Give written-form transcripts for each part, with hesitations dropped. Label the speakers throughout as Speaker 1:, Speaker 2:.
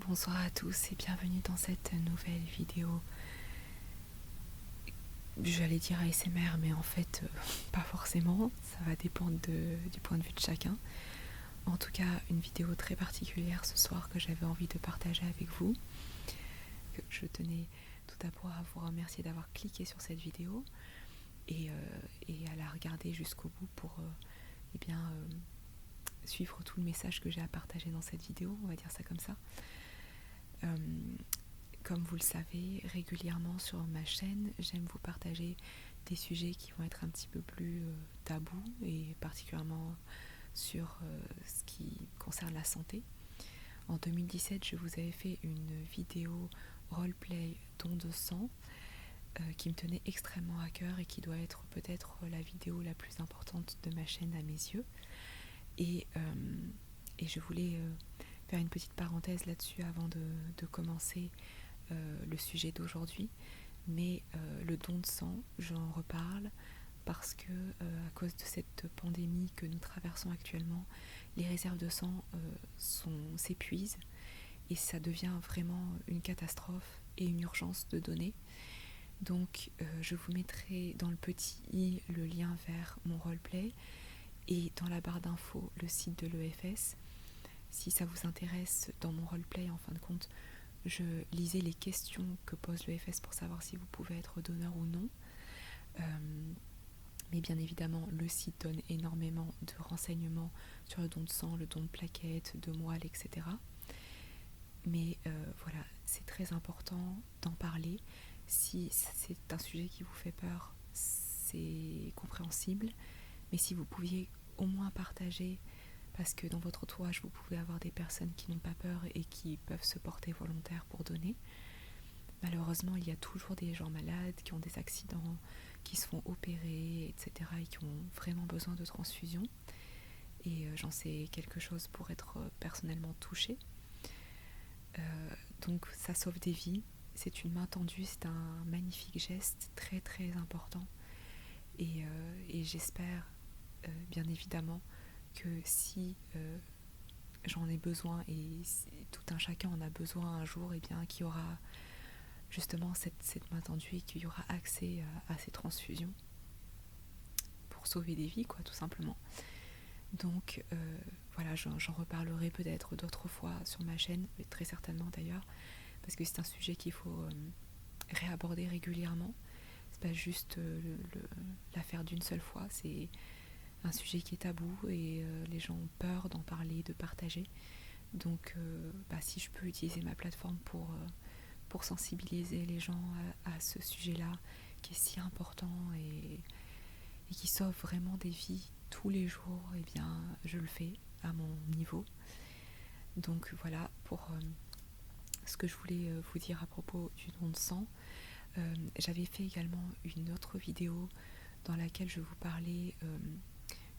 Speaker 1: Bonsoir à tous et bienvenue dans cette nouvelle vidéo. J'allais dire ASMR, mais en fait, pas forcément. Ça va dépendre du point de vue de chacun. En tout cas, une vidéo très particulière ce soir que j'avais envie de partager avec vous. Je tenais tout d'abord à vous remercier d'avoir cliqué sur cette vidéo et à la regarder jusqu'au bout pour suivre tout le message que j'ai à partager dans cette vidéo, on va dire ça comme ça. Comme vous le savez, régulièrement sur ma chaîne, j'aime vous partager des sujets qui vont être un petit peu plus tabous et particulièrement sur ce qui concerne la santé. En 2017, je vous avais fait une vidéo roleplay don de sang qui me tenait extrêmement à cœur et qui doit être peut-être la vidéo la plus importante de ma chaîne à mes yeux. Et je voulais faire une petite parenthèse là-dessus avant de commencer le sujet d'aujourd'hui, mais le don de sang, j'en reparle parce que à cause de cette pandémie que nous traversons actuellement, les réserves de sang s'épuisent et ça devient vraiment une catastrophe et une urgence de donner. Donc je vous mettrai dans le petit i le lien vers mon roleplay et dans la barre d'infos le site de l'EFS. Si ça vous intéresse, dans mon roleplay, en fin de compte, je lisais les questions que pose l'EFS pour savoir si vous pouvez être donneur ou non. Mais bien évidemment, le site donne énormément de renseignements sur le don de sang, le don de plaquettes, de moelle, etc. Mais voilà, c'est très important d'en parler. Si c'est un sujet qui vous fait peur, c'est compréhensible. Mais si vous pouviez au moins partager, parce que dans votre entourage, vous pouvez avoir des personnes qui n'ont pas peur et qui peuvent se porter volontaires pour donner. Malheureusement, il y a toujours des gens malades qui ont des accidents, qui se font opérer, etc. et qui ont vraiment besoin de transfusion. Et j'en sais quelque chose pour être personnellement touchée. Donc ça sauve des vies, c'est une main tendue, c'est un magnifique geste très très important. Et j'espère bien évidemment que si j'en ai besoin et si tout un chacun en a besoin un jour, et bien qu'il y aura justement cette main tendue et qu'il y aura accès à ces transfusions pour sauver des vies, quoi, tout simplement. Donc voilà, j'en reparlerai peut-être d'autres fois sur ma chaîne, mais très certainement d'ailleurs, parce que c'est un sujet qu'il faut réaborder régulièrement. C'est pas juste la faire d'une seule fois, c'est un sujet qui est tabou et les gens ont peur d'en parler, de partager. Donc si je peux utiliser ma plateforme pour sensibiliser les gens à ce sujet-là qui est si important et qui sauve vraiment des vies tous les jours, eh bien je le fais à mon niveau. Donc voilà pour ce que je voulais vous dire à propos du don de sang. J'avais fait également une autre vidéo dans laquelle je vous parlais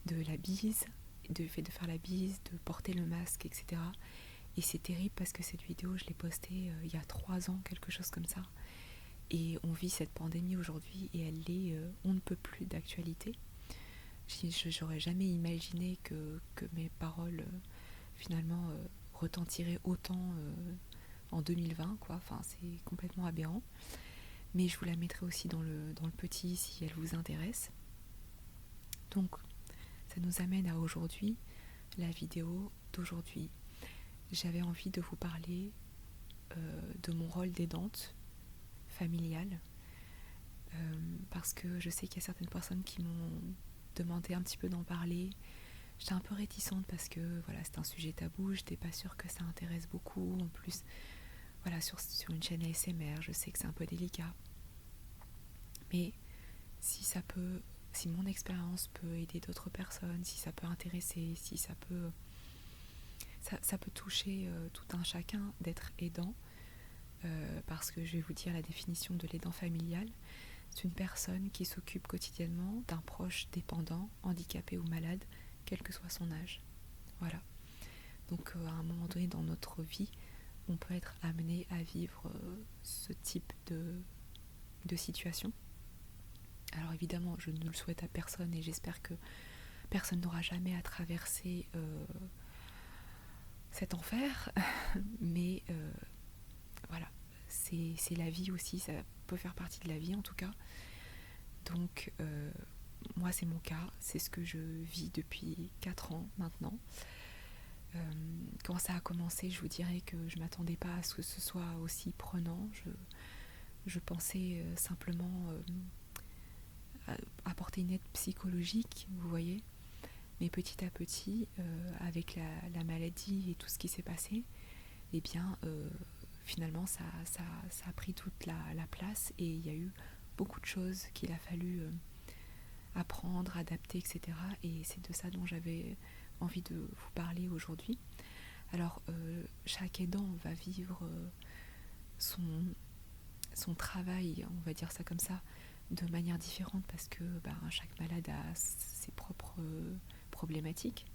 Speaker 1: de la bise, du fait de faire la bise, de porter le masque, etc. Et c'est terrible parce que cette vidéo, je l'ai postée il y a 3 ans, quelque chose comme ça. Et on vit cette pandémie aujourd'hui et elle est on ne peut plus d'actualité. J'aurais jamais imaginé que mes paroles finalement retentiraient autant en 2020, quoi. Enfin, c'est complètement aberrant. Mais je vous la mettrai aussi dans le petit si elle vous intéresse. Donc, ça nous amène à aujourd'hui, la vidéo d'aujourd'hui. J'avais envie de vous parler de mon rôle d'aidante familiale parce que je sais qu'il y a certaines personnes qui m'ont demandé un petit peu d'en parler. J'étais un peu réticente parce que voilà, c'est un sujet tabou, j'étais pas sûre que ça intéresse beaucoup. En plus, voilà, sur une chaîne ASMR, je sais que c'est un peu délicat. Mais si mon expérience peut aider d'autres personnes, si ça peut intéresser, si ça peut toucher tout un chacun d'être aidant, parce que je vais vous dire la définition de l'aidant familial. C'est une personne qui s'occupe quotidiennement d'un proche dépendant, handicapé ou malade, quel que soit son âge. Voilà. Donc à un moment donné dans notre vie, on peut être amené à vivre ce type de situation. Alors évidemment, je ne le souhaite à personne et j'espère que personne n'aura jamais à traverser cet enfer, mais voilà, c'est la vie aussi, ça peut faire partie de la vie en tout cas. Donc moi c'est mon cas, c'est ce que je vis depuis 4 ans maintenant. Quand ça a commencé, je vous dirais que je ne m'attendais pas à ce que ce soit aussi prenant. Je pensais simplement apporter une aide psychologique, vous voyez. Mais petit à petit, avec la maladie et tout ce qui s'est passé, eh bien, finalement, ça a pris toute la place et il y a eu beaucoup de choses qu'il a fallu apprendre, adapter, etc. Et c'est de ça dont j'avais envie de vous parler aujourd'hui. Alors, chaque aidant va vivre son travail, on va dire ça comme ça, de manière différente parce que chaque malade a ses propres problématiques.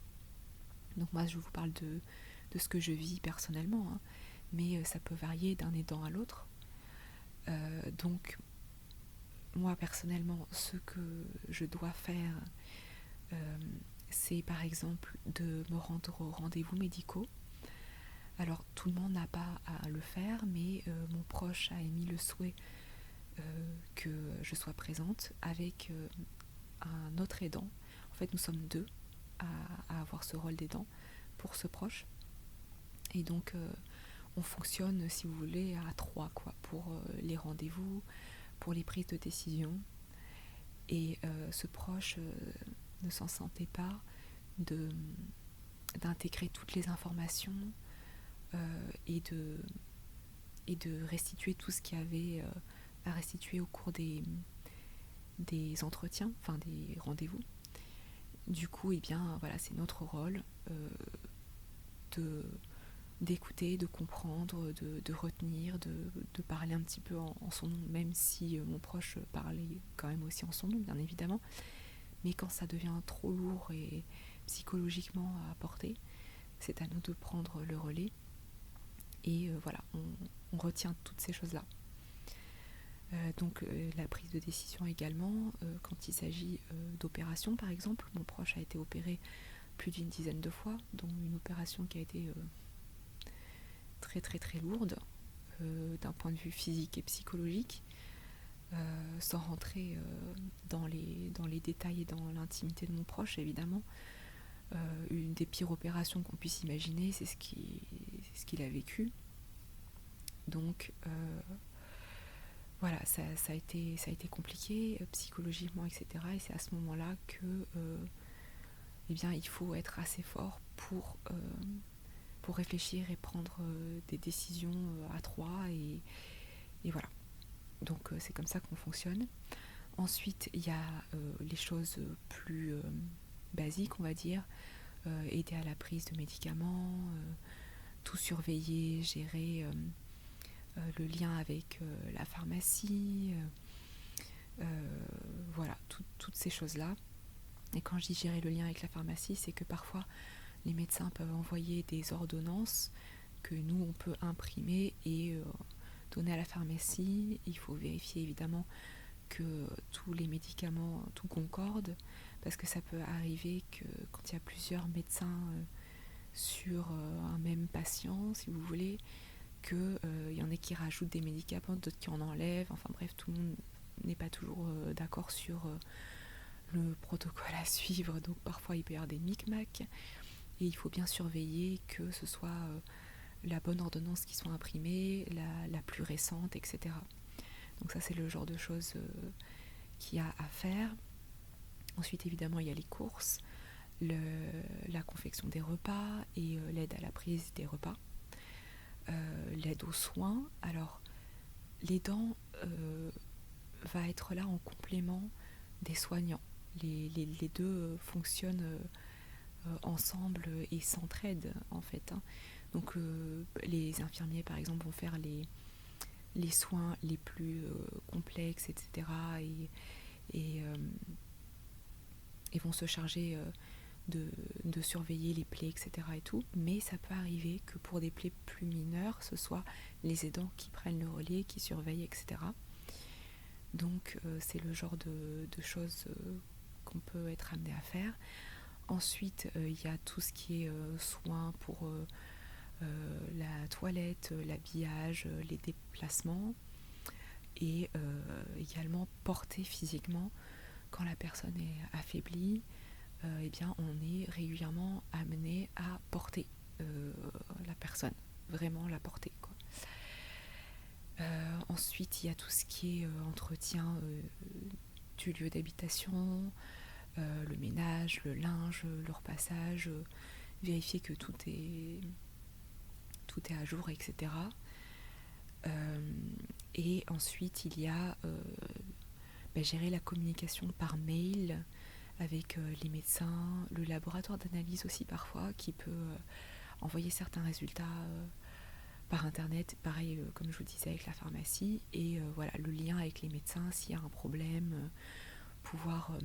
Speaker 1: Donc moi, je vous parle de ce que je vis personnellement, hein, mais ça peut varier d'un aidant à l'autre. Donc, moi, personnellement, ce que je dois faire, c'est par exemple de me rendre aux rendez-vous médicaux. Alors, tout le monde n'a pas à le faire, mais mon proche a émis le souhait que je sois présente avec un autre aidant. En fait, nous sommes 2 à avoir ce rôle d'aidant pour ce proche. Et donc, on fonctionne, si vous voulez, à 3, quoi, pour les rendez-vous, pour les prises de décision. Et ce proche ne s'en sentait pas d'intégrer toutes les informations et de restituer tout ce qu'il y avait à restituer au cours des entretiens, enfin des rendez-vous. Du coup, eh bien, voilà, c'est notre rôle d'écouter, de comprendre, de retenir, de parler un petit peu en son nom, même si mon proche parlait quand même aussi en son nom, bien évidemment. Mais quand ça devient trop lourd et psychologiquement à porter, c'est à nous de prendre le relais. Et voilà, on retient toutes ces choses-là. Donc la prise de décision également, quand il s'agit d'opérations par exemple, mon proche a été opéré plus d'une dizaine de fois, dont une opération qui a été très très très lourde d'un point de vue physique et psychologique, sans rentrer dans les détails et dans l'intimité de mon proche évidemment. Une des pires opérations qu'on puisse imaginer, c'est ce qu'il a vécu. Donc voilà, ça a été compliqué psychologiquement, etc. Et c'est à ce moment-là que eh bien, il faut être assez fort pour réfléchir et prendre des décisions à 3 et voilà. Donc c'est comme ça qu'on fonctionne. Ensuite, il y a les choses plus basiques, on va dire, aider à la prise de médicaments, tout surveiller, gérer le lien avec la pharmacie, voilà, toutes ces choses-là. Et quand je dis gérer le lien avec la pharmacie, c'est que parfois les médecins peuvent envoyer des ordonnances que nous on peut imprimer et donner à la pharmacie. Il faut vérifier évidemment que tous les médicaments, tout concorde, parce que ça peut arriver que quand il y a plusieurs médecins sur un même patient, si vous voulez, qu'il y en ait qui rajoutent des médicaments, d'autres qui en enlèvent, enfin bref, tout le monde n'est pas toujours d'accord sur le protocole à suivre, donc parfois il peut y avoir des micmacs, et il faut bien surveiller que ce soit la bonne ordonnance qui soit imprimée, la plus récente, etc. Donc ça c'est le genre de choses qu'il y a à faire. Ensuite évidemment il y a les courses, la confection des repas et l'aide à la prise des repas, l'aide aux soins. Alors l'aidant va être là en complément des soignants. Les deux fonctionnent ensemble et s'entraident en fait, hein. Donc les infirmiers par exemple vont faire les soins les plus complexes, etc. et vont se charger de surveiller les plaies, etc. et tout. Mais ça peut arriver que pour des plaies plus mineures, ce soit les aidants qui prennent le relais, qui surveillent, etc. Donc c'est le genre de choses qu'on peut être amené à faire. Ensuite, il y a tout ce qui est soins pour la toilette, l'habillage, les déplacements, et également porter physiquement quand la personne est affaiblie. Eh bien, on est régulièrement amené à porter la personne, vraiment la porter, quoi. Ensuite, il y a tout ce qui est entretien du lieu d'habitation, le ménage, le linge, le repassage, vérifier que tout est à jour, etc. Et ensuite, il y a gérer la communication par mail avec les médecins, le laboratoire d'analyse aussi parfois, qui peut envoyer certains résultats par internet, pareil comme je vous disais avec la pharmacie, et voilà, le lien avec les médecins s'il y a un problème, pouvoir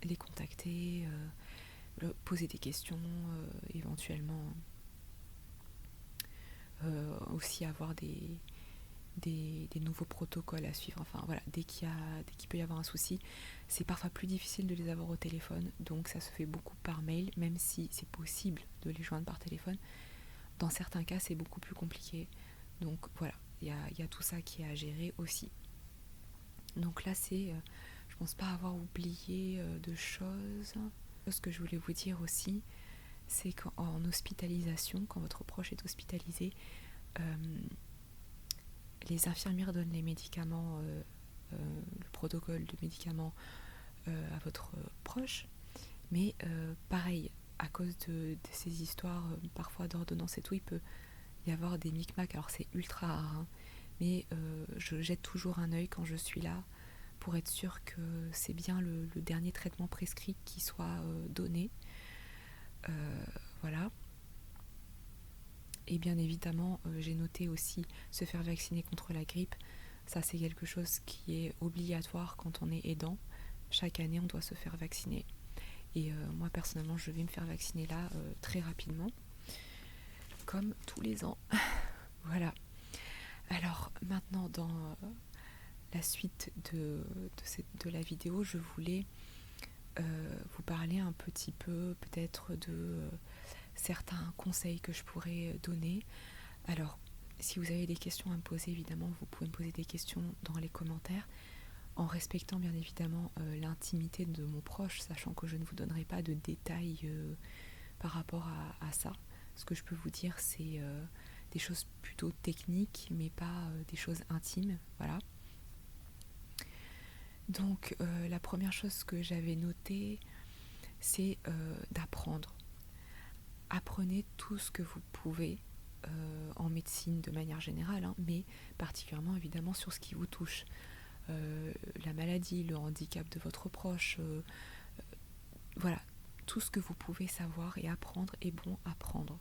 Speaker 1: les contacter, poser des questions, éventuellement aussi avoir des nouveaux protocoles à suivre. Enfin voilà, dès qu'il peut y avoir un souci, c'est parfois plus difficile de les avoir au téléphone, donc ça se fait beaucoup par mail, même si c'est possible de les joindre par téléphone. Dans certains cas, c'est beaucoup plus compliqué. Donc voilà, il y a tout ça qui est à gérer aussi. Donc là, je pense pas avoir oublié de choses. Ce que je voulais vous dire aussi, c'est qu'en hospitalisation, quand votre proche est hospitalisé, les infirmières donnent les médicaments, le protocole de médicaments à votre proche, mais pareil, à cause de ces histoires parfois d'ordonnance et tout, il peut y avoir des micmacs. Alors c'est ultra rare, hein, mais je jette toujours un œil quand je suis là pour être sûre que c'est bien le dernier traitement prescrit qui soit donné. Voilà. Et bien évidemment, j'ai noté aussi se faire vacciner contre la grippe. Ça, c'est quelque chose qui est obligatoire quand on est aidant. Chaque année, on doit se faire vacciner. Et moi, personnellement, je vais me faire vacciner là très rapidement, comme tous les ans. Voilà. Alors, maintenant, dans la suite de la vidéo, je voulais vous parler un petit peu, peut-être, de certains conseils que je pourrais donner. Alors, si vous avez des questions à me poser, évidemment, vous pouvez me poser des questions dans les commentaires, en respectant bien évidemment l'intimité de mon proche, sachant que je ne vous donnerai pas de détails par rapport à ça. Ce que je peux vous dire, c'est des choses plutôt techniques, mais pas des choses intimes, voilà. Donc, la première chose que j'avais notée, c'est d'apprendre. Apprenez tout ce que vous pouvez en médecine de manière générale, hein, mais particulièrement évidemment sur ce qui vous touche. La maladie, le handicap de votre proche, voilà, tout ce que vous pouvez savoir et apprendre est bon à prendre.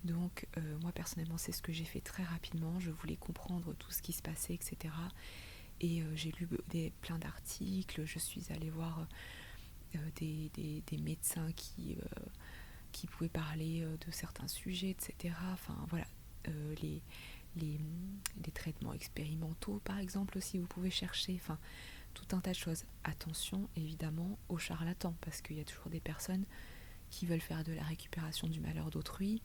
Speaker 1: Donc moi personnellement c'est ce que j'ai fait très rapidement, je voulais comprendre tout ce qui se passait, etc. Et j'ai lu plein d'articles, je suis allée voir des médecins qui pouvaient parler de certains sujets, etc. Enfin voilà, les traitements expérimentaux par exemple aussi, vous pouvez chercher, enfin tout un tas de choses. Attention évidemment aux charlatans, parce qu'il y a toujours des personnes qui veulent faire de la récupération du malheur d'autrui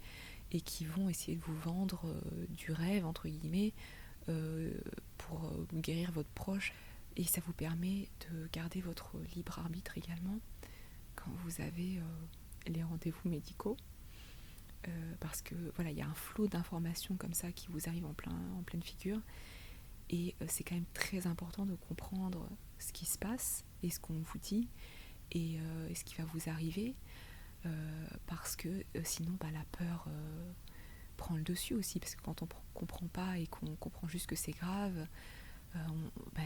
Speaker 1: et qui vont essayer de vous vendre du rêve entre guillemets pour guérir votre proche, et ça vous permet de garder votre libre arbitre également quand vous avez les rendez-vous médicaux, parce que voilà, il y a un flot d'informations comme ça qui vous arrive en pleine figure, et c'est quand même très important de comprendre ce qui se passe et ce qu'on vous dit et ce qui va vous arriver, parce que sinon la peur prend le dessus aussi, parce que quand on comprend pas et qu'on comprend juste que c'est grave,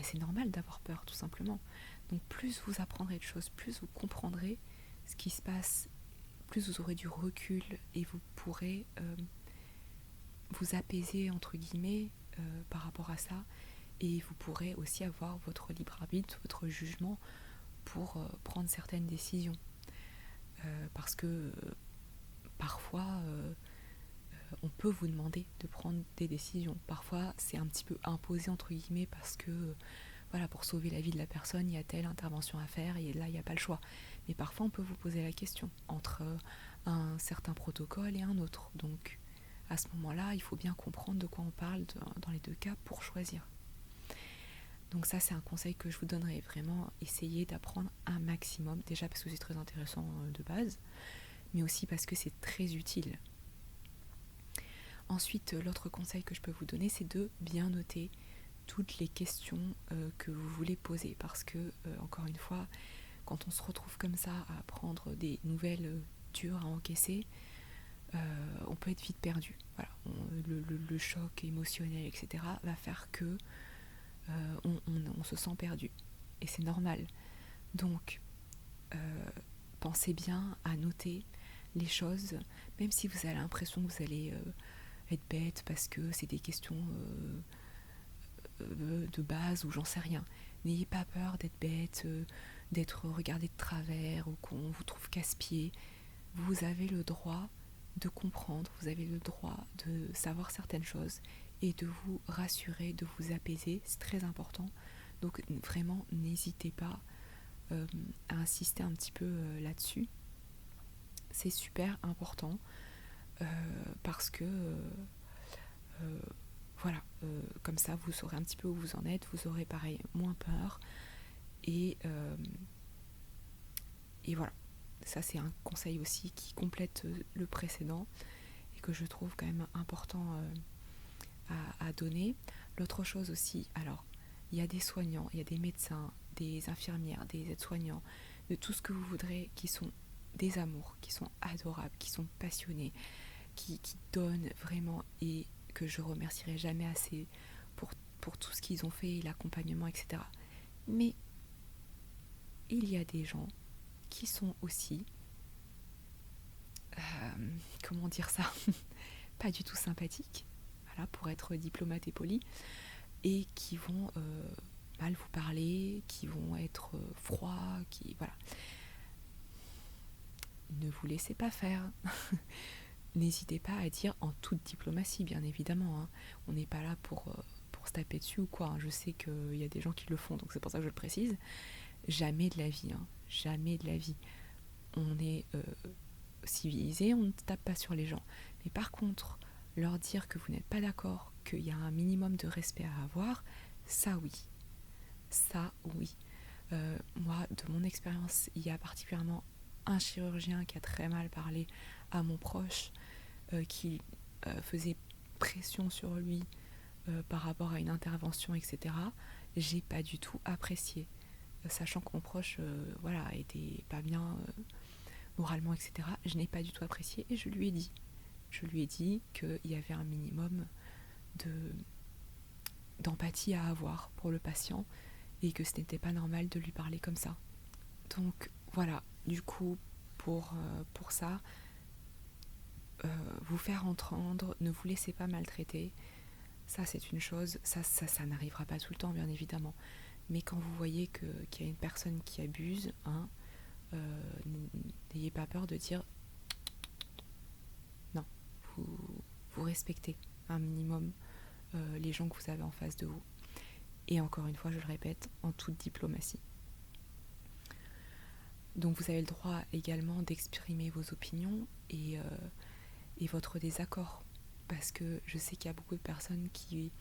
Speaker 1: c'est normal d'avoir peur tout simplement. Donc plus vous apprendrez de choses, plus vous comprendrez ce qui se passe, plus vous aurez du recul et vous pourrez vous apaiser entre guillemets par rapport à ça, et vous pourrez aussi avoir votre libre arbitre, votre jugement pour prendre certaines décisions, parce que parfois on peut vous demander de prendre des décisions. Parfois c'est un petit peu imposé entre guillemets, parce que voilà, pour sauver la vie de la personne, il y a telle intervention à faire et là il n'y a pas le choix. Mais parfois on peut vous poser la question entre un certain protocole et un autre. Donc à ce moment-là, il faut bien comprendre de quoi on parle dans les deux cas pour choisir. Donc ça, c'est un conseil que je vous donnerais, vraiment essayer d'apprendre un maximum, déjà parce que c'est très intéressant de base, mais aussi parce que c'est très utile. Ensuite, l'autre conseil que je peux vous donner, c'est de bien noter toutes les questions que vous voulez poser, parce que, encore une fois, quand on se retrouve comme ça à apprendre des nouvelles dures à encaisser, on peut être vite perdu. Voilà. Le choc émotionnel, etc., va faire que on se sent perdu. Et c'est normal. Donc, pensez bien à noter les choses, même si vous avez l'impression que vous allez être bête parce que c'est des questions de base ou j'en sais rien. N'ayez pas peur d'être bête, d'être regardé de travers ou qu'on vous trouve casse-pied. Vous avez le droit de comprendre, vous avez le droit de savoir certaines choses et de vous rassurer, de vous apaiser, c'est très important. Donc vraiment, n'hésitez pas à insister un petit peu là-dessus. C'est super important parce que voilà, comme ça vous saurez un petit peu où vous en êtes, vous aurez pareil moins peur et voilà. Ça c'est un conseil aussi qui complète le précédent et que je trouve quand même important à donner. L'autre chose aussi, alors il y a des soignants, il y a des médecins, des infirmières, des aides-soignants, de tout ce que vous voudrez, qui sont des amours, qui sont adorables, qui sont passionnés, qui donnent vraiment et que je remercierai jamais assez pour tout ce qu'ils ont fait, l'accompagnement, etc. Mais il y a des gens qui sont aussi, comment dire ça, pas du tout sympathiques, voilà, pour être diplomate et poli, et qui vont mal vous parler, qui vont être froids, qui voilà. Ne vous laissez pas faire. N'hésitez pas à dire en toute diplomatie, bien évidemment. Hein. On n'est pas là pour se taper dessus ou quoi. Hein. Je sais qu'il y a des gens qui le font, donc c'est pour ça que je le précise. Jamais de la vie. Hein. Jamais de la vie. On est civilisé, on ne tape pas sur les gens. Mais par contre, leur dire que vous n'êtes pas d'accord, qu'il y a un minimum de respect à avoir, ça oui. Ça oui. Moi, de mon expérience, il y a particulièrement un chirurgien qui a très mal parlé à mon proche, qui faisait pression sur lui par rapport à une intervention, etc. J'ai pas du tout apprécié, sachant que mon proche voilà, était pas bien moralement, etc. Je n'ai pas du tout apprécié et je lui ai dit. Je lui ai dit qu'il y avait un minimum d'empathie à avoir pour le patient et que ce n'était pas normal de lui parler comme ça. Donc voilà, du coup, pour ça, vous faire entendre, ne vous laissez pas maltraiter. Ça, c'est une chose, ça n'arrivera pas tout le temps, bien évidemment. Mais quand vous voyez qu'il y a une personne qui abuse, hein, n'ayez pas peur de dire non, vous respectez un minimum les gens que vous avez en face de vous. Et encore une fois, je le répète, en toute diplomatie. Donc vous avez le droit également d'exprimer vos opinions et votre désaccord. Parce que je sais qu'il y a beaucoup de personnes qui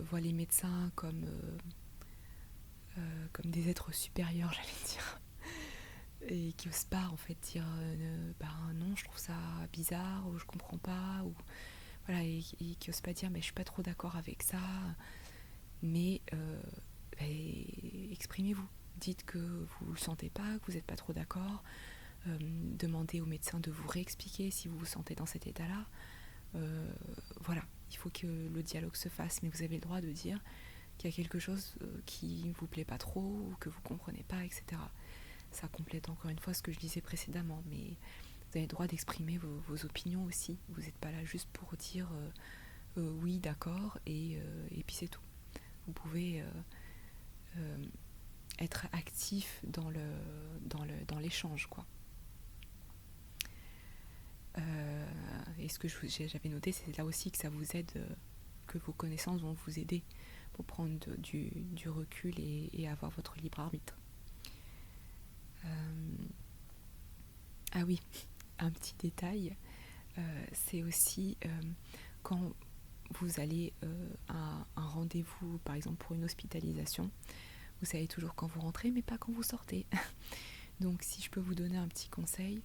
Speaker 1: voient les médecins comme des êtres supérieurs, j'allais dire. Et qui n'osent pas en fait dire non, je trouve ça bizarre, ou je comprends pas, ou voilà, et qui n'osent pas dire mais je suis pas trop d'accord avec ça. Mais exprimez-vous. Dites que vous le sentez pas, que vous n'êtes pas trop d'accord. Demandez au médecin de vous réexpliquer si vous vous sentez dans cet état-là. Voilà, il faut que le dialogue se fasse, mais vous avez le droit de dire qu'il y a quelque chose qui ne vous plaît pas trop ou que vous ne comprenez pas, etc. Ça complète encore une fois ce que je disais précédemment, mais vous avez le droit d'exprimer vos opinions aussi. Vous n'êtes pas là juste pour dire oui, d'accord, et puis c'est tout. Vous pouvez être actif dans l'échange, quoi. Et ce que j'avais noté, c'est là aussi que ça vous aide, que vos connaissances vont vous aider pour prendre du recul et avoir votre libre arbitre. Ah oui, un petit détail, C'est aussi quand vous allez à un rendez-vous, par exemple pour une hospitalisation, vous savez toujours quand vous rentrez, mais pas quand vous sortez. Donc si je peux vous donner un petit conseil,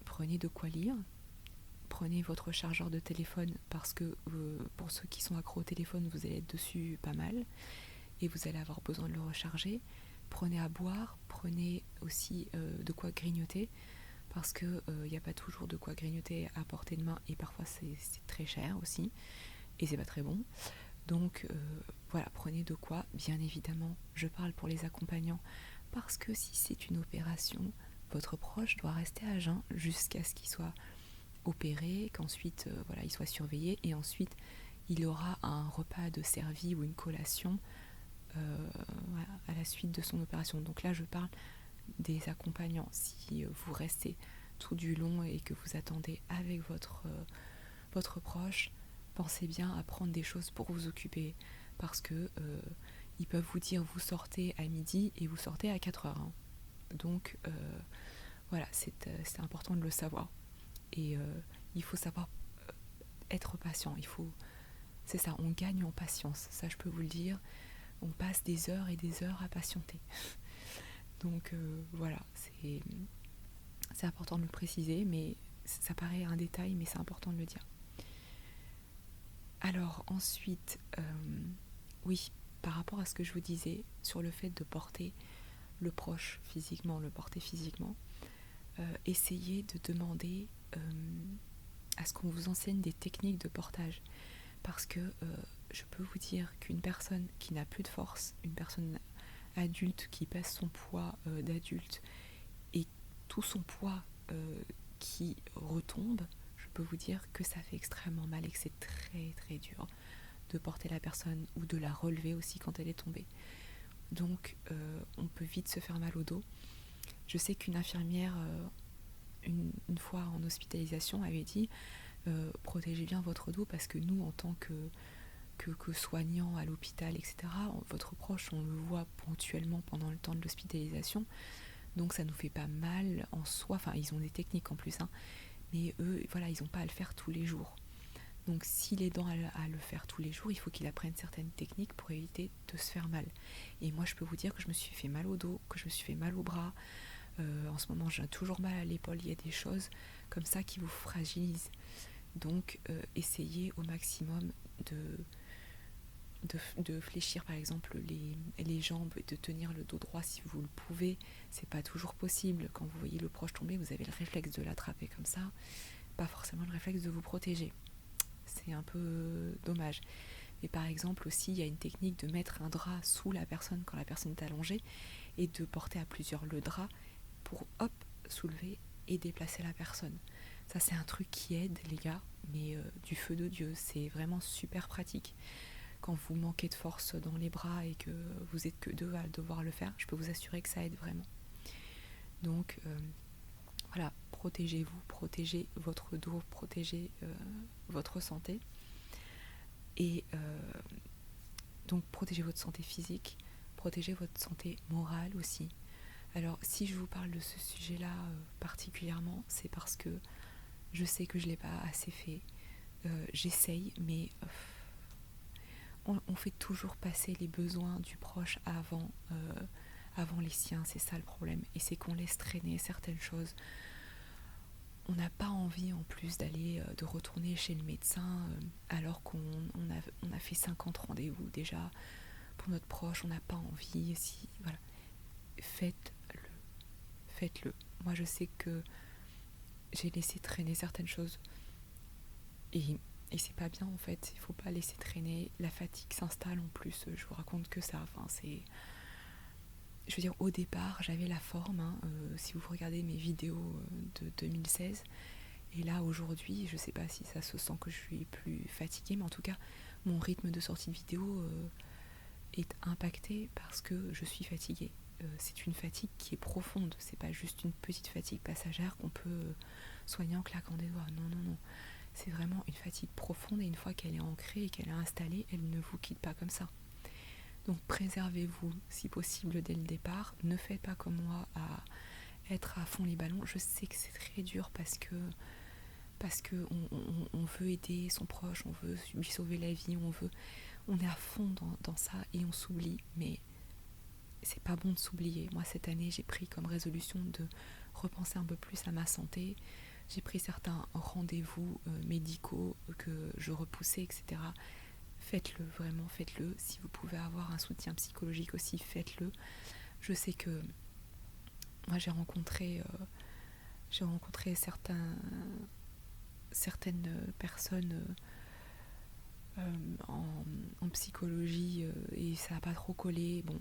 Speaker 1: prenez de quoi lire, prenez votre chargeur de téléphone parce que pour ceux qui sont accros au téléphone, vous allez être dessus pas mal et vous allez avoir besoin de le recharger. Prenez à boire, prenez aussi de quoi grignoter parce que il n'y a pas toujours de quoi grignoter à portée de main et parfois c'est très cher aussi et c'est pas très bon. Donc voilà, prenez de quoi. Bien évidemment, je parle pour les accompagnants parce que si c'est une opération, votre proche doit rester à jeun jusqu'à ce qu'il soit opéré, qu'ensuite voilà, il soit surveillé et ensuite il aura un repas de servi ou une collation voilà, à la suite de son opération. Donc là, je parle des accompagnants. Si vous restez tout du long et que vous attendez avec votre proche, pensez bien à prendre des choses pour vous occuper parce que ils peuvent vous dire vous sortez à midi et vous sortez à 4 heures. Hein. Donc voilà, c'est important de le savoir. Et il faut savoir être patient. C'est ça, on gagne en patience. Ça, je peux vous le dire. On passe des heures et des heures à patienter. Donc voilà, c'est important de le préciser, mais ça paraît un détail, mais c'est important de le dire. Alors ensuite, oui, par rapport à ce que je vous disais sur le fait de porter le proche physiquement, essayez de demander à ce qu'on vous enseigne des techniques de portage. Parce que je peux vous dire qu'une personne qui n'a plus de force, une personne adulte qui pèse son poids d'adulte et tout son poids qui retombe, je peux vous dire que ça fait extrêmement mal et que c'est très très dur de porter la personne ou de la relever aussi quand elle est tombée. Donc on peut vite se faire mal au dos. Je sais qu'une infirmière une fois en hospitalisation avait dit protégez bien votre dos parce que nous en tant que soignants à l'hôpital, etc., votre proche on le voit ponctuellement pendant le temps de l'hospitalisation, donc ça nous fait pas mal en soi, enfin ils ont des techniques en plus, hein, mais eux voilà, ils n'ont pas à le faire tous les jours. Donc s'il est dans à le faire tous les jours, il faut qu'il apprenne certaines techniques pour éviter de se faire mal. Et moi je peux vous dire que je me suis fait mal au dos, que je me suis fait mal au bras, en ce moment j'ai toujours mal à l'épaule, il y a des choses comme ça qui vous fragilisent. Donc essayez au maximum de fléchir par exemple les jambes et de tenir le dos droit si vous le pouvez. C'est pas toujours possible. Quand vous voyez le proche tomber, vous avez le réflexe de l'attraper comme ça, pas forcément le réflexe de vous protéger. C'est un peu dommage. Mais par exemple aussi, il y a une technique de mettre un drap sous la personne quand la personne est allongée et de porter à plusieurs le drap pour hop, soulever et déplacer la personne. Ça c'est un truc qui aide les gars, mais du feu de Dieu, c'est vraiment super pratique. Quand vous manquez de force dans les bras et que vous êtes que deux à devoir le faire, je peux vous assurer que ça aide vraiment. Donc voilà, protégez-vous, protégez votre dos, protégez votre santé. Et donc protégez votre santé physique, protégez votre santé morale aussi. Alors si je vous parle de ce sujet-là particulièrement, c'est parce que je sais que je ne l'ai pas assez fait. J'essaye, mais on fait toujours passer les besoins du proche avant les siens, c'est ça le problème. Et c'est qu'on laisse traîner certaines choses. On n'a pas envie en plus de retourner chez le médecin alors qu'on a fait 50 rendez-vous déjà pour notre proche, on n'a pas envie. Voilà. Faites-le. Moi je sais que j'ai laissé traîner certaines choses et c'est pas bien en fait, il faut pas laisser traîner, la fatigue s'installe en plus, je vous raconte que ça, enfin c'est... Je veux dire, au départ, j'avais la forme, hein, si vous regardez mes vidéos de 2016, et là aujourd'hui, je sais pas si ça se sent que je suis plus fatiguée, mais en tout cas, mon rythme de sortie de vidéo est impacté parce que je suis fatiguée. C'est une fatigue qui est profonde, c'est pas juste une petite fatigue passagère qu'on peut soigner en claquant des doigts, non. C'est vraiment une fatigue profonde et une fois qu'elle est ancrée et qu'elle est installée, elle ne vous quitte pas comme ça. Donc préservez-vous si possible dès le départ. Ne faites pas comme moi à être à fond les ballons. Je sais que c'est très dur parce que parce que on veut aider son proche, on veut lui sauver la vie, on est à fond dans ça et on s'oublie, mais c'est pas bon de s'oublier. Moi, cette année, j'ai pris comme résolution de repenser un peu plus à ma santé. J'ai pris certains rendez-vous médicaux que je repoussais, etc. Faites-le, vraiment, faites-le. Si vous pouvez avoir un soutien psychologique aussi, faites-le. Je sais que moi, j'ai rencontré certaines personnes en psychologie et ça n'a pas trop collé. Bon,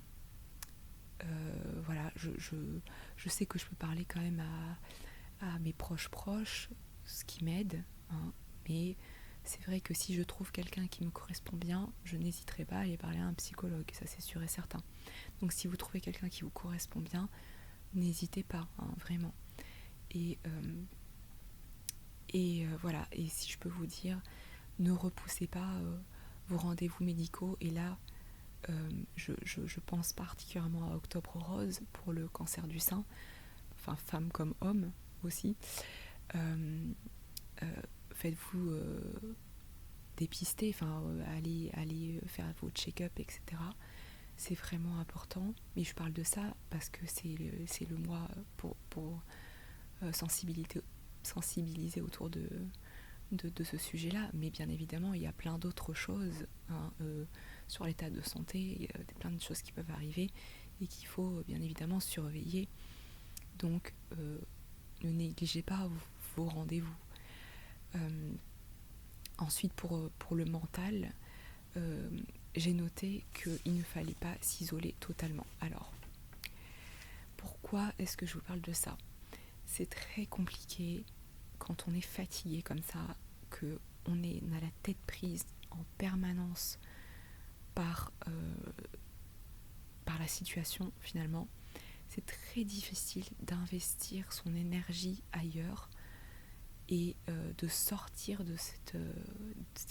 Speaker 1: voilà, je sais que je peux parler quand même à mes proches, ce qui m'aide, hein, mais c'est vrai que si je trouve quelqu'un qui me correspond bien, je n'hésiterai pas à aller parler à un psychologue, ça c'est sûr et certain. Donc si vous trouvez quelqu'un qui vous correspond bien, n'hésitez pas, hein, vraiment. Et voilà, et si je peux vous dire, ne repoussez pas vos rendez-vous médicaux. Et là, je pense particulièrement à Octobre Rose pour le cancer du sein, enfin femme comme homme aussi. Faites-vous dépister, enfin allez faire vos check-up, etc. C'est vraiment important. Mais je parle de ça parce que c'est le mois pour sensibiliser autour de ce sujet-là, mais bien évidemment il y a plein d'autres choses, hein, sur l'état de santé, il y a plein de choses qui peuvent arriver et qu'il faut bien évidemment surveiller. Donc ne négligez pas vos rendez-vous. Ensuite pour le mental, j'ai noté qu'il ne fallait pas s'isoler totalement. Alors pourquoi est-ce que je vous parle de ça ? C'est très compliqué quand on est fatigué comme ça, qu'on a la tête prise en permanence par la situation finalement. C'est très difficile d'investir son énergie ailleurs et de sortir de cette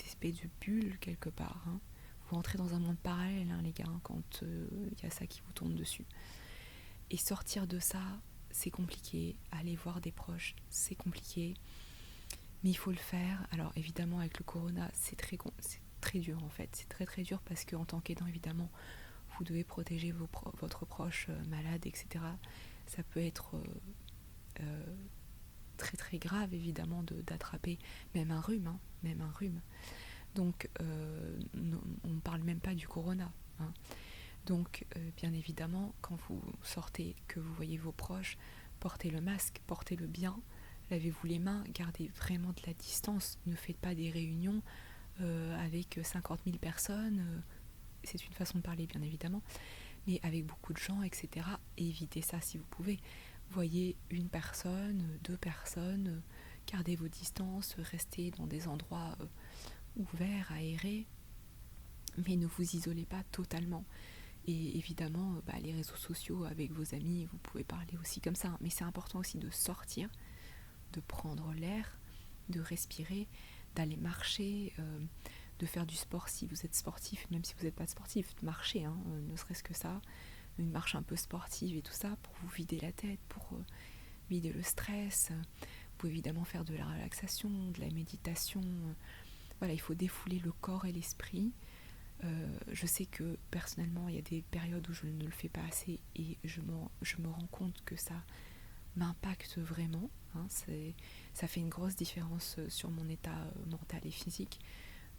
Speaker 1: espèce de bulle quelque part, hein. Vous rentrez dans un monde parallèle, hein, les gars, hein, quand y a ça qui vous tombe dessus. Et sortir de ça, c'est compliqué. Aller voir des proches, c'est compliqué. Mais il faut le faire. Alors évidemment avec le corona, c'est très dur en fait. C'est très très dur parce qu'en tant qu'aidant, évidemment, vous devez protéger votre proche malade, etc. Ça peut être très très grave évidemment d'attraper même un rhume, hein, même un rhume. Donc on ne parle même pas du corona, hein. Donc bien évidemment quand vous sortez, que vous voyez vos proches, portez le masque, portez-le bien, lavez-vous les mains, gardez vraiment de la distance, ne faites pas des réunions avec 50 000 personnes, c'est une façon de parler bien évidemment, mais avec beaucoup de gens, etc. Évitez ça si vous pouvez. Voyez une personne, 2 personnes, gardez vos distances, restez dans des endroits ouverts, aérés, mais ne vous isolez pas totalement. Et évidemment, les réseaux sociaux avec vos amis, vous pouvez parler aussi comme ça, mais c'est important aussi de sortir, de prendre l'air, de respirer, d'aller marcher, de faire du sport si vous êtes sportif, même si vous n'êtes pas sportif, de marcher, hein, ne serait-ce que ça, une marche un peu sportive et tout ça, pour vous vider la tête, pour vider le stress. Vous pouvez évidemment faire de la relaxation, de la méditation. Voilà, il faut défouler le corps et l'esprit. Je sais que personnellement, il y a des périodes où je ne le fais pas assez et je me rends compte que ça m'impacte vraiment, hein, ça fait une grosse différence sur mon état mental et physique.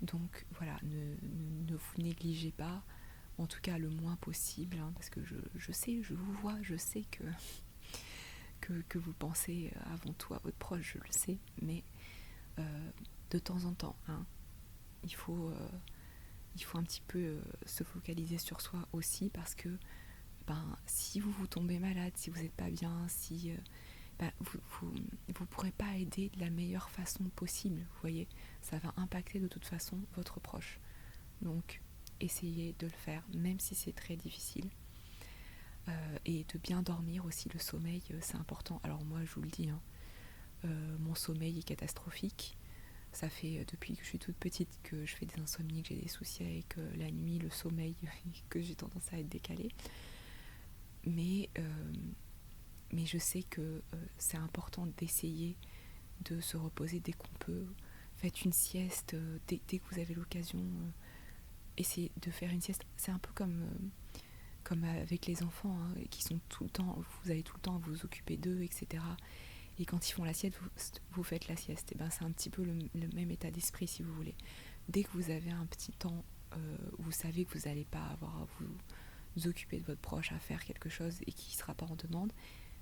Speaker 1: Donc voilà, ne vous négligez pas, en tout cas le moins possible, hein, parce que je sais, je vous vois, je sais que vous pensez avant tout à votre proche, je le sais, mais de temps en temps, hein, il faut un petit peu se focaliser sur soi aussi, parce que si vous tombez malade, si vous n'êtes pas bien, si vous pourrez pas aider de la meilleure façon possible, vous voyez, ça va impacter de toute façon votre proche. Donc essayez de le faire, même si c'est très difficile. Et de bien dormir aussi, le sommeil, c'est important. Alors moi je vous le dis, hein, mon sommeil est catastrophique. Ça fait depuis que je suis toute petite que je fais des insomnies, que j'ai des soucis avec la nuit, le sommeil, que j'ai tendance à être décalée. Mais je sais que c'est important d'essayer de se reposer dès qu'on peut. Faites une sieste dès que vous avez l'occasion. Essayez de faire une sieste. C'est un peu comme avec les enfants, hein, qui sont tout le temps, vous avez tout le temps à vous occuper d'eux, etc. Et quand ils font la sieste, vous faites la sieste. Et ben c'est un petit peu le même état d'esprit, si vous voulez. Dès que vous avez un petit temps où vous savez que vous n'allez pas avoir à vous occuper de votre proche, à faire quelque chose et qui ne sera pas en demande,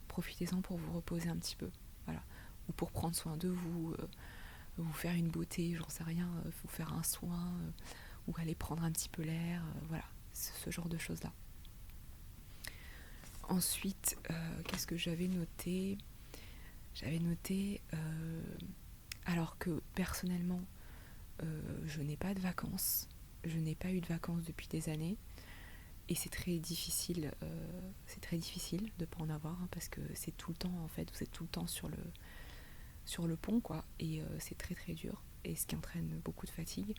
Speaker 1: profitez-en pour vous reposer un petit peu. Voilà. Ou pour prendre soin de vous, vous faire une beauté, j'en sais rien, vous faire un soin, ou aller prendre un petit peu l'air, voilà, ce genre de choses-là. Ensuite, qu'est-ce que j'avais noté ? J'avais noté, alors que personnellement, je n'ai pas de vacances, je n'ai pas eu de vacances depuis des années, et c'est très difficile de ne pas en avoir, hein, parce que c'est tout le temps, en fait, vous êtes tout le temps sur le pont, quoi, et c'est très très dur, et ce qui entraîne beaucoup de fatigue.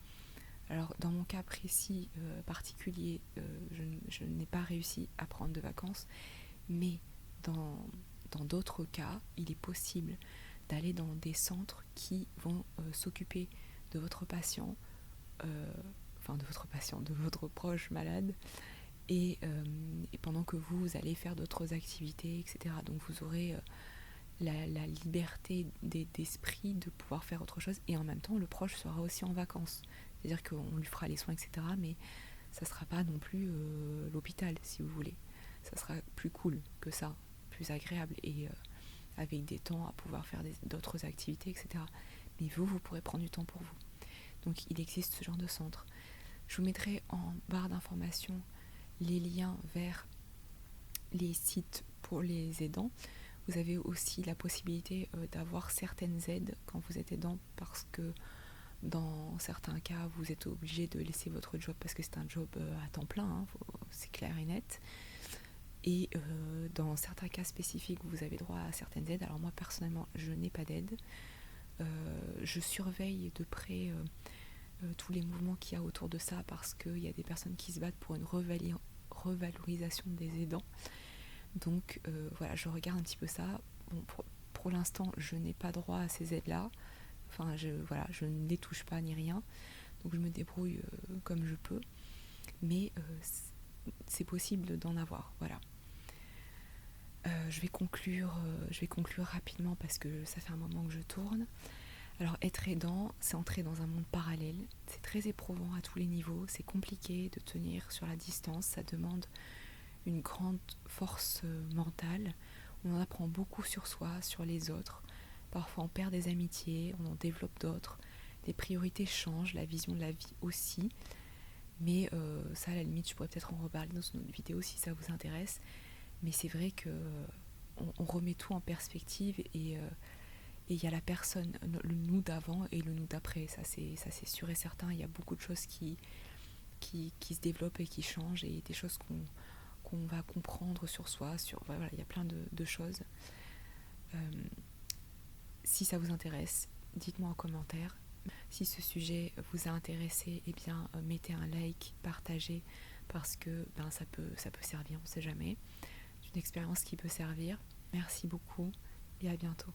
Speaker 1: Alors dans mon cas précis, particulier, je n'ai pas réussi à prendre de vacances, mais dans d'autres cas, il est possible d'aller dans des centres qui vont s'occuper de votre patient, de votre proche malade, et pendant que vous allez faire d'autres activités, etc. Donc vous aurez la liberté d'esprit de pouvoir faire autre chose, et en même temps le proche sera aussi en vacances. C'est-à-dire qu'on lui fera les soins, etc. Mais ça sera pas non plus l'hôpital, si vous voulez. Ça sera plus cool que ça, plus agréable, et avec des temps à pouvoir faire d'autres activités, etc. Mais vous pourrez prendre du temps pour vous. Donc il existe ce genre de centre. Je vous mettrai en barre d'informations les liens vers les sites pour les aidants. Vous avez aussi la possibilité d'avoir certaines aides quand vous êtes aidant, parce que dans certains cas, vous êtes obligé de laisser votre job parce que c'est un job à temps plein, hein, c'est clair et net. Et dans certains cas spécifiques, vous avez droit à certaines aides. Alors moi, personnellement, je n'ai pas d'aide. Je surveille de près tous les mouvements qu'il y a autour de ça, parce qu'il y a des personnes qui se battent pour une revalorisation des aidants. Donc voilà, je regarde un petit peu ça. Bon, pour l'instant, je n'ai pas droit à ces aides-là. Enfin, je ne les touche pas ni rien. Donc je me débrouille comme je peux. Mais c'est possible d'en avoir. Voilà. Je vais conclure rapidement parce que ça fait un moment que je tourne. Alors être aidant, c'est entrer dans un monde parallèle. C'est très éprouvant à tous les niveaux. C'est compliqué de tenir sur la distance. Ça demande une grande force mentale. On en apprend beaucoup sur soi, sur les autres. Parfois on perd des amitiés, on en développe d'autres. Les priorités changent, la vision de la vie aussi. Mais ça, à la limite, je pourrais peut-être en reparler dans une autre vidéo si ça vous intéresse. Mais c'est vrai que on remet tout en perspective, et il y a la personne, le nous d'avant et le nous d'après. Ça c'est sûr et certain. Il y a beaucoup de choses qui se développent et qui changent, et des choses qu'on va comprendre sur soi. Voilà, il y a plein de choses. Si ça vous intéresse, dites-moi en commentaire. Si ce sujet vous a intéressé, eh bien mettez un like, partagez, parce que ça peut servir, on ne sait jamais. C'est une expérience qui peut servir. Merci beaucoup et à bientôt.